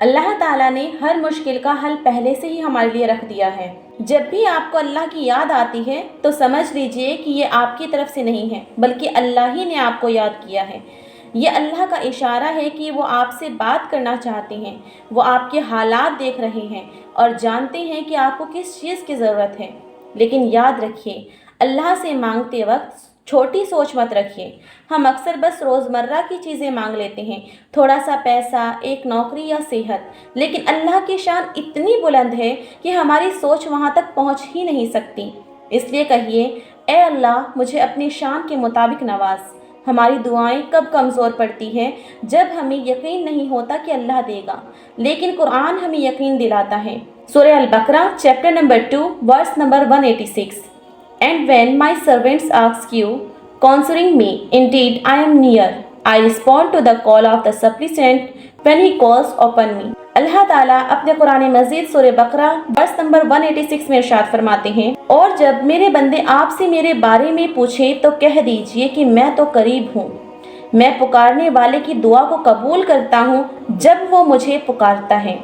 اللہ تعالیٰ نے ہر مشکل کا حل پہلے سے ہی ہمارے لیے رکھ دیا ہے۔ جب بھی آپ کو اللہ کی یاد آتی ہے تو سمجھ لیجئے کہ یہ آپ کی طرف سے نہیں ہے بلکہ اللہ ہی نے آپ کو یاد کیا ہے۔ یہ اللہ کا اشارہ ہے کہ وہ آپ سے بات کرنا چاہتے ہیں، وہ آپ کے حالات دیکھ رہے ہیں اور جانتے ہیں کہ آپ کو کس چیز کی ضرورت ہے۔ لیکن یاد رکھیے، اللہ سے مانگتے وقت چھوٹی سوچ مت رکھیے۔ ہم اکثر بس روزمرہ کی چیزیں مانگ لیتے ہیں، تھوڑا سا پیسہ، ایک نوکری یا صحت، لیکن اللہ کی شان اتنی بلند ہے کہ ہماری سوچ وہاں تک پہنچ ہی نہیں سکتی۔ اس لیے کہیے، اے اللہ مجھے اپنی شان کے مطابق نواز۔ ہماری دعائیں کب کمزور پڑتی ہیں؟ جب ہمیں یقین نہیں ہوتا کہ اللہ دے گا، لیکن قرآن ہمیں یقین دلاتا ہے۔ سورہ البقرہ chapter number 2 verse number 186۔ And when my servants ask you concerning me, indeed I am near. I respond to the call of the suppliant when he calls upon me. اللہ تعالیٰ اپنے قرآن مجید سورہ بقرہ ورس نمبر 186 میں ارشاد فرماتے ہیں، اور جب میرے بندے آپ سے میرے بارے میں پوچھیں تو کہہ دیجئے کہ میں تو قریب ہوں، میں پکارنے والے کی دعا کو قبول کرتا ہوں جب وہ مجھے پکارتا ہے۔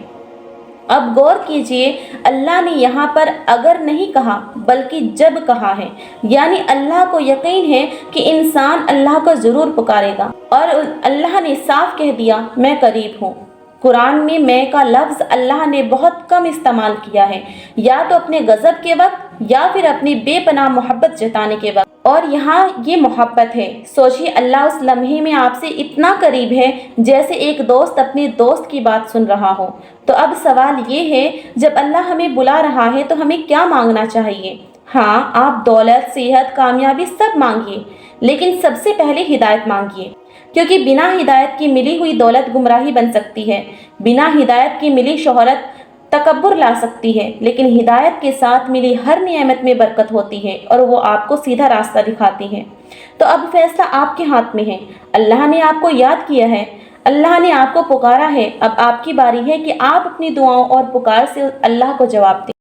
اب غور کیجئے، اللہ نے یہاں پر اگر نہیں کہا بلکہ جب کہا ہے، یعنی اللہ کو یقین ہے کہ انسان اللہ کو ضرور پکارے گا، اور اللہ نے صاف کہہ دیا میں قریب ہوں۔ قرآن میں کا لفظ اللہ نے بہت کم استعمال کیا ہے، یا تو اپنے غضب کے وقت یا پھر اپنی بے پناہ محبت جتانے کے وقت، اور یہاں یہ محبت ہے۔ سوچیے، اللہ اس لمحے میں آپ سے اتنا قریب ہے جیسے ایک دوست اپنے دوست کی بات سن رہا ہو۔ تو اب سوال یہ ہے، جب اللہ ہمیں بلا رہا ہے تو ہمیں کیا مانگنا چاہیے؟ ہاں، آپ دولت، صحت، کامیابی سب مانگیے، لیکن سب سے پہلے ہدایت مانگیے، کیونکہ بنا ہدایت کی ملی ہوئی دولت گمراہی بن سکتی ہے، بنا ہدایت کی ملی شہرت تکبر لا سکتی ہے، لیکن ہدایت کے ساتھ ملی ہر نعمت میں برکت ہوتی ہے اور وہ آپ کو سیدھا راستہ دکھاتی ہے۔ تو اب فیصلہ آپ کے ہاتھ میں ہے۔ اللہ نے آپ کو یاد کیا ہے، اللہ نے آپ کو پکارا ہے، اب آپ کی باری ہے کہ آپ اپنی دعاؤں اور پکار سے اللہ کو جواب دیں۔